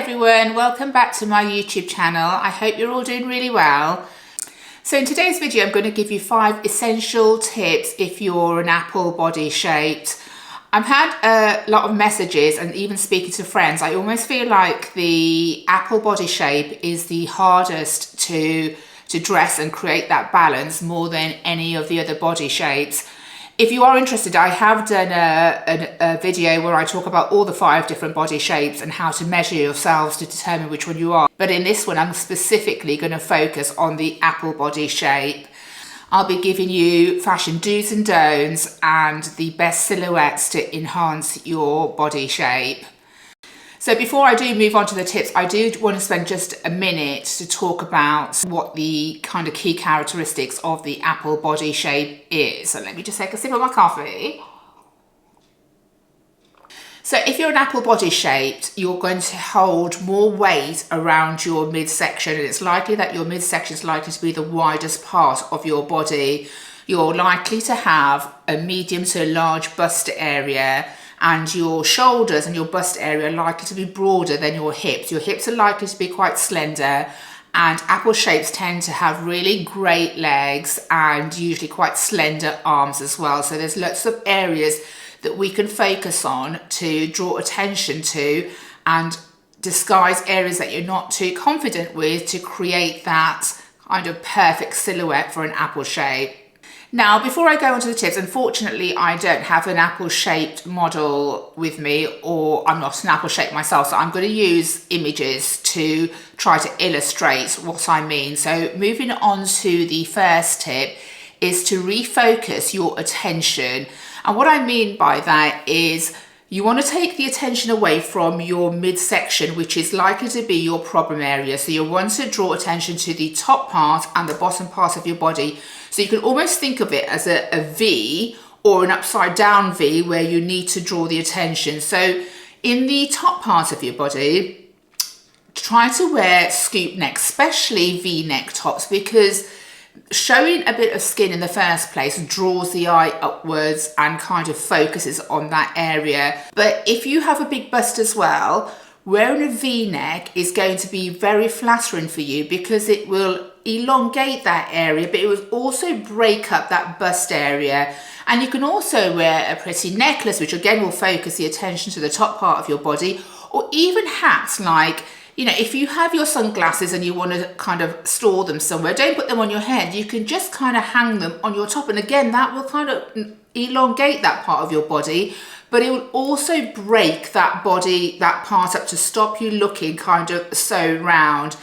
everyone, welcome back to my YouTube channel. I hope you're all doing really well. So in today's video I'm going to give you 5 essential tips if you're an apple body shaped. I've had a lot of messages and even speaking to friends, I almost feel like the apple body shape is the hardest to dress and create that balance more than any of the other body shapes. If you are interested, I have done a video where I talk about all the 5 different body shapes and how to measure yourselves to determine which one you are. But in this one, I'm specifically going to focus on the apple body shape. I'll be giving you fashion do's and don'ts and the best silhouettes to enhance your body shape. So before I do move on to the tips, I do want to spend just a minute to talk about what the kind of key characteristics of the apple body shape is. So let me just take a sip of my coffee. So if you're an apple body shaped, you're going to hold more weight around your midsection, and it's likely that your midsection is likely to be the widest part of your body. You're likely to have a medium to large bust area, and your shoulders and your bust area are likely to be broader than your hips. Your hips are likely to be quite slender, and apple shapes tend to have really great legs and usually quite slender arms as well. So there's lots of areas that we can focus on to draw attention to and disguise areas that you're not too confident with to create that kind of perfect silhouette for an apple shape. Now, before I go on to the tips, unfortunately, I don't have an apple-shaped model with me, or I'm not an apple shape myself, so I'm going to use images to try to illustrate what I mean. So moving on to the first tip is to refocus your attention. And what I mean by that is you want to take the attention away from your midsection, which is likely to be your problem area. So you want to draw attention to the top part and the bottom part of your body. So you can almost think of it as a V or an upside down V where you need to draw the attention. So in the top part of your body, try to wear scoop necks, especially V-neck tops, because showing a bit of skin in the first place draws the eye upwards and kind of focuses on that area. But if you have a big bust as well, wearing a V-neck is going to be very flattering for you because it will elongate that area, but it will also break up that bust area. And you can also wear a pretty necklace, which again will focus the attention to the top part of your body, or even hats like, you know, if you have your sunglasses and you want to kind of store them somewhere, don't put them on your head. You can just kind of hang them on your top. And again, that will kind of elongate that part of your body, but it will also break that body, that part up to stop you looking kind of so round.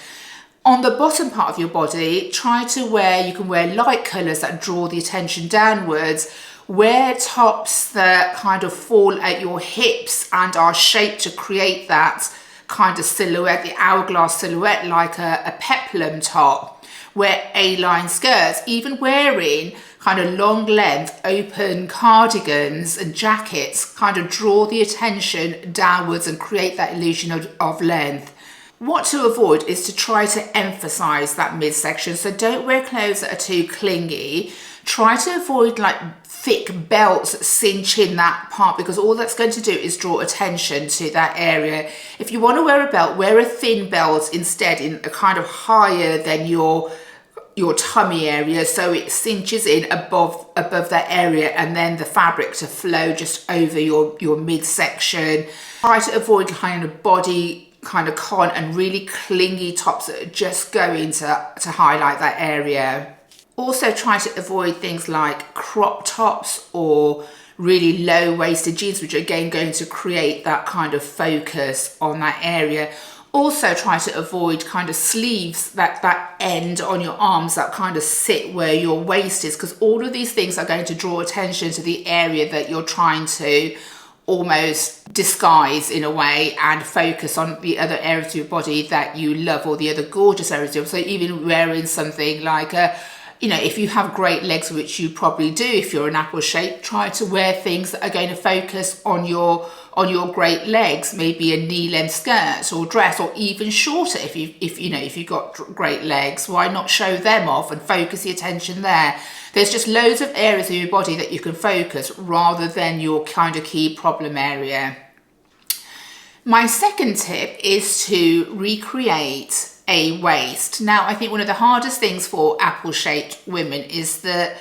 On the bottom part of your body, try to wear, you can wear light colours that draw the attention downwards. Wear tops that kind of fall at your hips and are shaped to create that kind of silhouette, the hourglass silhouette, like a peplum top. Wear A-line skirts, even wearing kind of long length open cardigans and jackets kind of draw the attention downwards and create that illusion of length. What to avoid is to try to emphasize that midsection. So don't wear clothes that are too clingy. Try to avoid like thick belts cinching that part, because all that's going to do is draw attention to that area. If you want to wear a belt, wear a thin belt instead, in a kind of higher than your tummy area, so it cinches in above that area, and then the fabric to flow just over your midsection. Try to avoid kind of body kind of con and really clingy tops that are just going to highlight that area. Also try to avoid things like crop tops or really low-waisted jeans, which are again going to create that kind of focus on that area. Also try to avoid kind of sleeves, that end on your arms that kind of sit where your waist is, because all of these things are going to draw attention to the area that you're trying to almost disguise in a way and focus on the other areas of your body that you love, or the other gorgeous areas of your body. So even wearing something like you know, if you have great legs, which you probably do if you're an apple shape, try to wear things that are going to focus on your great legs, maybe a knee-length skirt or dress, or even shorter if you've got great legs. Why not show them off and focus the attention there? There's just loads of areas of your body that you can focus rather than your kind of key problem area. My second tip is to recreate a waist. Now, I think one of the hardest things for apple-shaped women is that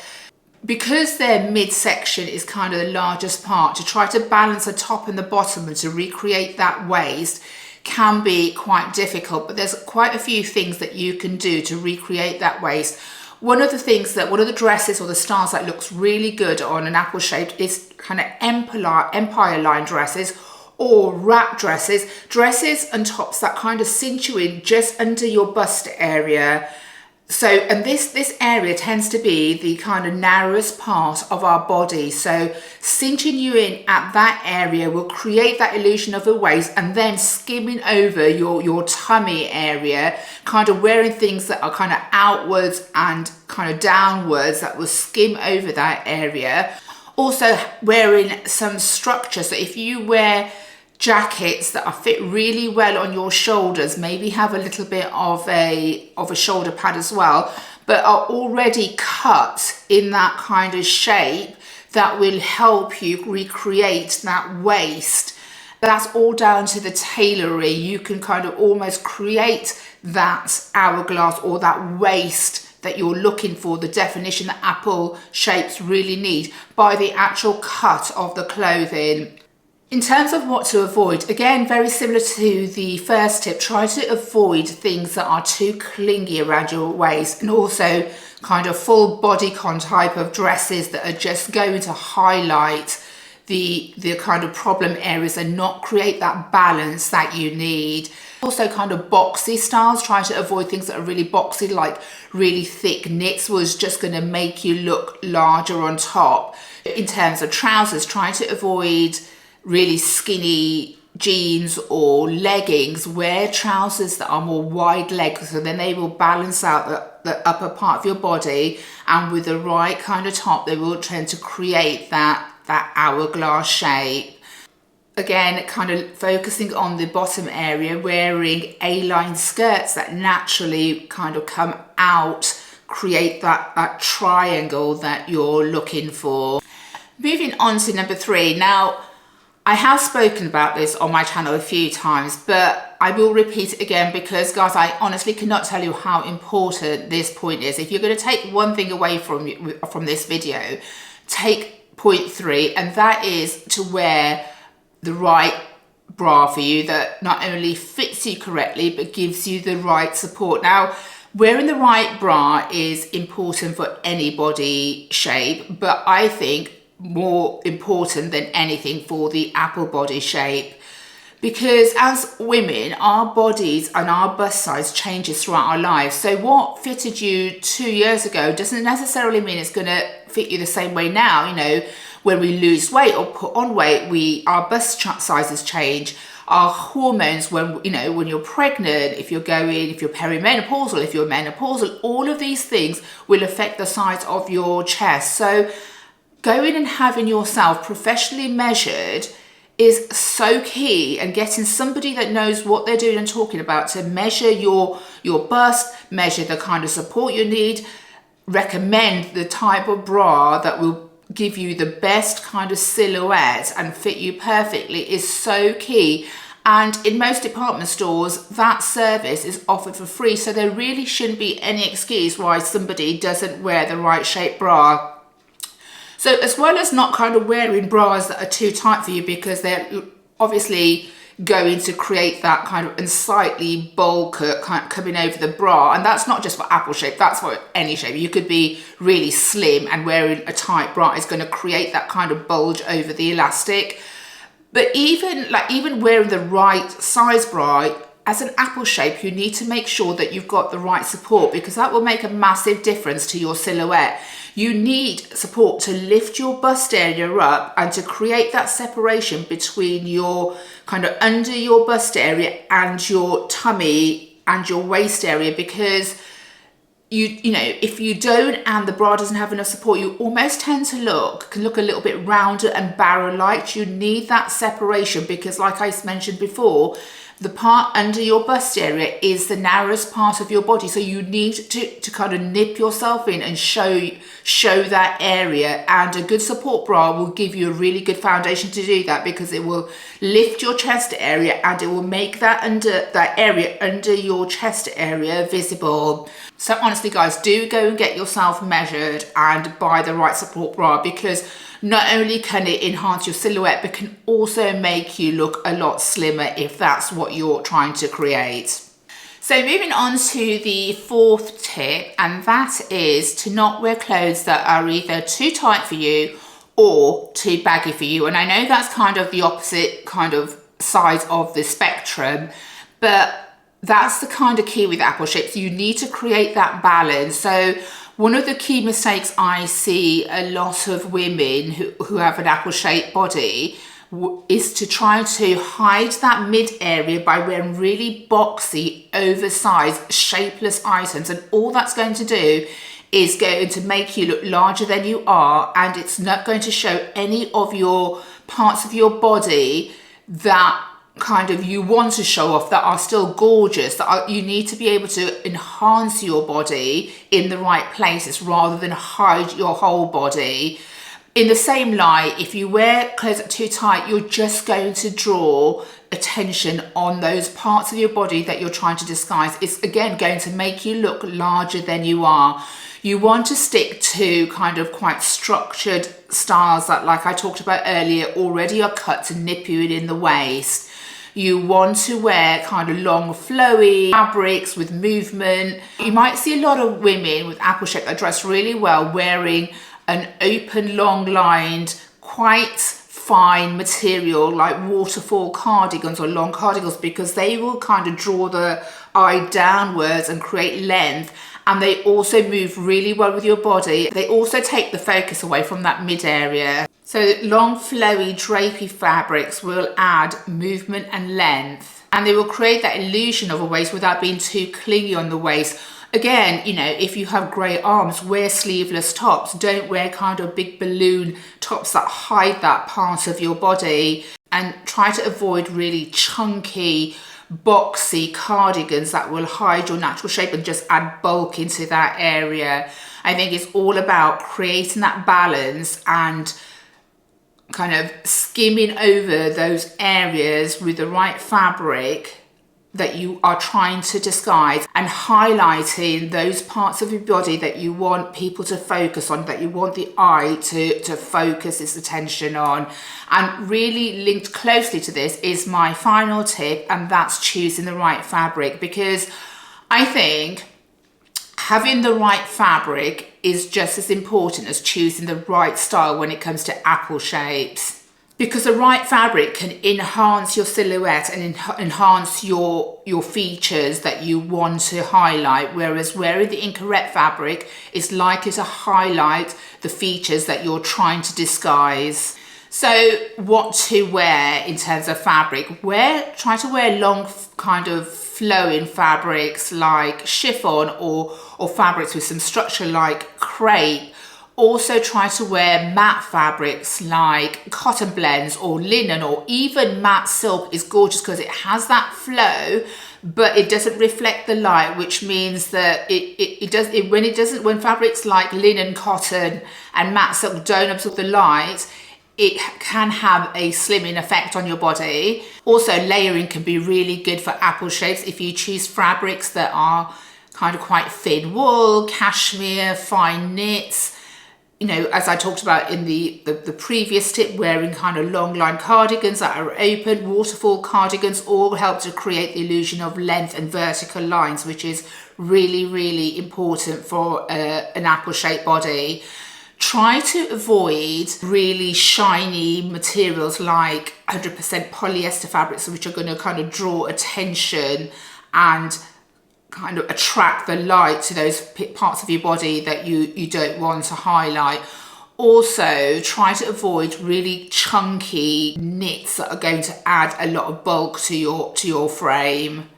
because their midsection is kind of the largest part, to try to balance the top and the bottom and to recreate that waist can be quite difficult, but there's quite a few things that you can do to recreate that waist. One of the dresses or the styles that looks really good on an apple shaped is kind of empire line dresses or wrap dresses and tops that kind of cinch you in just under your bust area. So, and this area tends to be the kind of narrowest part of our body. So cinching you in at that area will create that illusion of a waist, and then skimming over your tummy area, kind of wearing things that are kind of outwards and kind of downwards that will skim over that area. Also wearing some structure. So if you wear jackets that are fit really well on your shoulders, maybe have a little bit of a shoulder pad as well, but are already cut in that kind of shape, that will help you recreate that waist. That's all down to the tailoring. You can kind of almost create that hourglass or that waist that you're looking for, the definition that apple shapes really need, by the actual cut of the clothing. In terms of what to avoid, again, very similar to the first tip, try to avoid things that are too clingy around your waist, and also kind of full bodycon type of dresses that are just going to highlight the kind of problem areas and not create that balance that you need. Also kind of boxy styles, try to avoid things that are really boxy, like really thick knits was just going to make you look larger on top. In terms of trousers, try to avoid really skinny jeans or leggings. Wear trousers that are more wide legs, so then they will balance out the upper part of your body, and with the right kind of top they will tend to create that hourglass shape. Again, kind of focusing on the bottom area, wearing A-line skirts that naturally kind of come out, create that triangle that you're looking for. Moving on to number 3. Now, I have spoken about this on my channel a few times, but I will repeat it again because, guys, I honestly cannot tell you how important this point is. If you're going to take one thing away from this video, take point 3, and that is to wear the right bra for you that not only fits you correctly, but gives you the right support. Now, wearing the right bra is important for any body shape, but I think more important than anything for the apple body shape, because as women, our bodies and our bust size changes throughout our lives. So what fitted you 2 years ago doesn't necessarily mean it's going to fit you the same way now. You know, when we lose weight or put on weight, our bust sizes change. Our hormones, when you're pregnant, if you're perimenopausal, if you're menopausal, all of these things will affect the size of your chest. So going and having yourself professionally measured is so key, and getting somebody that knows what they're doing and talking about to measure your bust, measure the kind of support you need, recommend the type of bra that will give you the best kind of silhouette and fit you perfectly is so key. And in most department stores, that service is offered for free, so there really shouldn't be any excuse why somebody doesn't wear the right shape bra. So as well as not kind of wearing bras that are too tight for you, because they're obviously going to create that kind of unsightly bulk kind of coming over the bra, and that's not just for apple shape, that's for any shape. You could be really slim and wearing a tight bra is going to create that kind of bulge over the elastic. But even wearing the right size bra, as an apple shape, you need to make sure that you've got the right support, because that will make a massive difference to your silhouette. You need support to lift your bust area up and to create that separation between your kind of under your bust area and your tummy and your waist area, because you know, if you don't and the bra doesn't have enough support, you almost tend to look a little bit rounder and barrel-like. You need that separation because, like I mentioned before, the part under your bust area is the narrowest part of your body, so you need to kind of nip yourself in and show that area, and a good support bra will give you a really good foundation to do that, because it will lift your chest area and it will make that area under your chest area visible. So honestly guys, do go and get yourself measured and buy the right support bra, because not only can it enhance your silhouette, but can also make you look a lot slimmer if that's what you're trying to create. So moving on to the fourth tip, and that is to not wear clothes that are either too tight for you or too baggy for you. And I know that's kind of the opposite kind of side of the spectrum, but that's the kind of key with apple shapes. You need to create that balance. So one of the key mistakes I see a lot of women who have an apple shaped body is to try to hide that mid area by wearing really boxy, oversized, shapeless items. And all that's going to do is going to make you look larger than you are, and it's not going to show any of your parts of your body that kind of you want to show off, that are still gorgeous, you need to be able to enhance your body in the right places rather than hide your whole body. In the same light, if you wear clothes that are too tight, you're just going to draw attention on those parts of your body that you're trying to disguise. It's again going to make you look larger than you are. You want to stick to kind of quite structured styles that, like I talked about earlier, already are cut to nip you in the waist. You want to wear kind of long flowy fabrics with movement. You might see a lot of women with apple shape that dress really well wearing an open, long lined, quite fine material like waterfall cardigans or long cardigans, because they will kind of draw the eye downwards and create length. And they also move really well with your body. They also take the focus away from that mid area. So long flowy drapey fabrics will add movement and length, and they will create that illusion of a waist without being too clingy on the waist. Again, you know, if you have great arms, wear sleeveless tops. Don't wear kind of big balloon tops that hide that part of your body, and try to avoid really chunky, boxy cardigans that will hide your natural shape and just add bulk into that area. I think it's all about creating that balance and kind of skimming over those areas with the right fabric that you are trying to disguise, and highlighting those parts of your body that you want people to focus on, that you want the eye to focus its attention on. And really linked closely to this is my final tip, and that's choosing the right fabric, because I think having the right fabric is just as important as choosing the right style when it comes to apple shapes. Because the right fabric can enhance your silhouette and enhance your features that you want to highlight, whereas wearing the incorrect fabric is likely to highlight the features that you're trying to disguise. So what to wear in terms of fabric? Try to wear long kind of flowing fabrics like chiffon or fabrics with some structure like crepe. Also try to wear matte fabrics like cotton blends or linen, or even matte silk is gorgeous because it has that flow, but it doesn't reflect the light, which means that when fabrics like linen, cotton and matte silk don't absorb the light, it can have a slimming effect on your body. Also, layering can be really good for apple shapes if you choose fabrics that are kind of quite thin wool, cashmere, fine knits. You know, as I talked about in the previous tip, wearing kind of long line cardigans that are open, waterfall cardigans, all help to create the illusion of length and vertical lines, which is really, really important for an apple shaped body. Try to avoid really shiny materials like 100% polyester fabrics, which are going to kind of draw attention and kind of attract the light to those parts of your body that you don't want to highlight. Also, try to avoid really chunky knits that are going to add a lot of bulk to your frame.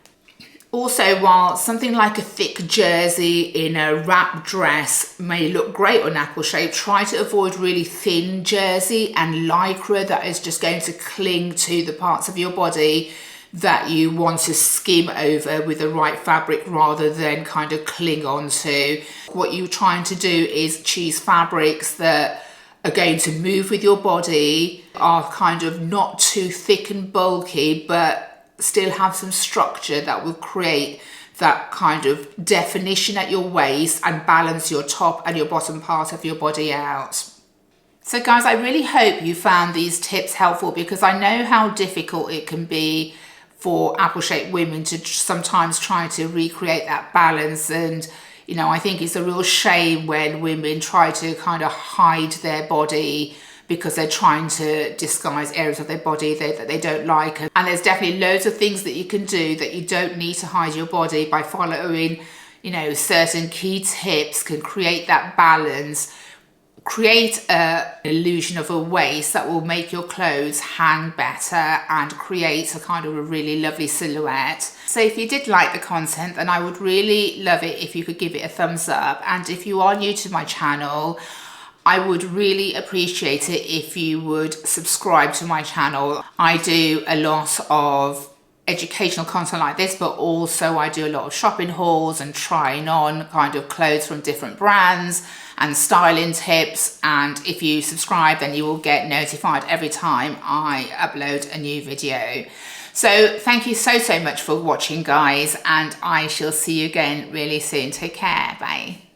Also, while something like a thick jersey in a wrap dress may look great on apple shape, try to avoid really thin jersey and lycra that is just going to cling to the parts of your body, that you want to skim over with the right fabric rather than kind of cling on to. What you're trying to do is choose fabrics that are going to move with your body, are kind of not too thick and bulky, but still have some structure that will create that kind of definition at your waist and balance your top and your bottom part of your body out. So guys, I really hope you found these tips helpful, because I know how difficult it can be for apple-shaped women to sometimes try to recreate that balance. And you know, I think it's a real shame when women try to kind of hide their body because they're trying to disguise areas of their body that they don't like. And there's definitely loads of things that you can do that you don't need to hide your body by following, you know, certain key tips can create that balance, create an illusion of a waist that will make your clothes hang better and create a kind of a really lovely silhouette. So if you did like the content, then I would really love it if you could give it a thumbs up. And if you are new to my channel, I would really appreciate it if you would subscribe to my channel. I do a lot of educational content like this, but also I do a lot of shopping hauls and trying on kind of clothes from different brands and styling tips. And if you subscribe, then you will get notified every time I upload a new video. So thank you so much for watching, guys, and I shall see you again really soon. Take care. Bye.